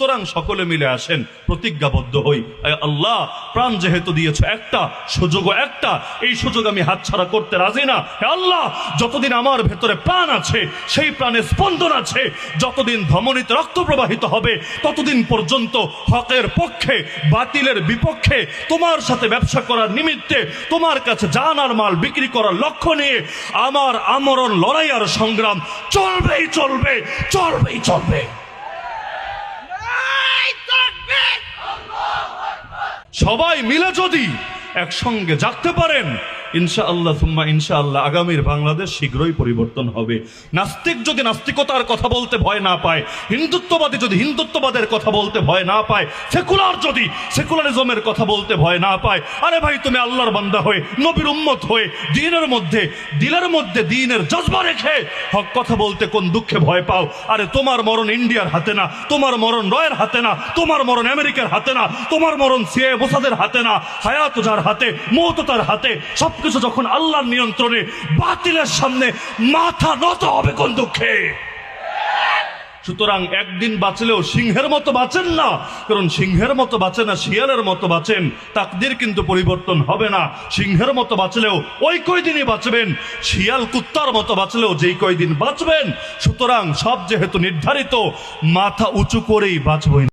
সুতরাং সকলে মিলে আসেন, প্রতিজ্ঞাবদ্ধ হই, আল্লাহ প্রাণ যেহেতু দিয়েছ একটা, সুযোগও একটা, এই সুযোগ আমি হাতছাড়া করতে রাজি না। হে আল্লাহ, যতদিন আমার ভেতরে প্রাণ আছে, সেই প্রাণে স্পন্দন আছে, যতদিন ধমনীতে রক্ত প্রবাহিত হবে, ততদিন পর্যন্ত হকের পক্ষে বাতিলের বিপক্ষে তোমার সাথে ব্যবসা করার নিমিত্তে তোমার কাছে জান আর মাল বিক্রি করার লক্ষ্য নিয়ে আমার আমরণ লড়াই আর সংগ্রাম চলবেই চলবে, চলবেই চলবে। সবাই মিলে যদি একসঙ্গে জাগতে পারেন, ইনশাআল্লাহ সুম্মা ইনশাআল্লাহ আগামীর বাংলাদেশ শীঘ্রই পরিবর্তন হবে। নাস্তিক যদি নাস্তিকতার কথা বলতে ভয় না পায়, হিন্দুত্ববাদী যদি হিন্দুত্ববাদের কথা বলতে ভয় না পায়, সেকুলার যদি সেকুলারিজমের কথা বলতে ভয় না পায়, আরে ভাই তুমি আল্লাহর বান্দা হয়ে, নবীর উম্মত হয়ে, দিলের মধ্যে দ্বীনের জজবা রেখে হক কথা বলতে কোন দুঃখে ভয় পাও? আরে তোমার মরণ ইন্ডিয়ার হাতে না, তোমার মরণ রয়ের হাতে না, তোমার মরণ আমেরিকার হাতে না, তোমার মরণ সিআইএ মোসাদের হাতে না, হায়াত যার হাতে, মওত তার হাতে। সবকিছু যখন আল্লাহর নিয়ন্ত্রণে, বাতিলের সামনে মাথা নত হবে কোন দুঃখে? সুতরাং একদিন বাঁচলেও সিংহের মতো বাঁচেন না, কারণ সিংহের মতো বাঁচে না, শিয়ালের মতো বাঁচেন, তাকদীর কিন্তু পরিবর্তন হবে না। সিংহের মতো বাঁচলেও ওই কয়দিনই বাঁচবেন, শিয়াল কুত্তার মতো বাঁচলেও যেই কয়দিন বাঁচবেন। সুতরাং সব যেহেতু নির্ধারিত, মাথা উঁচু করেই বাঁচবই।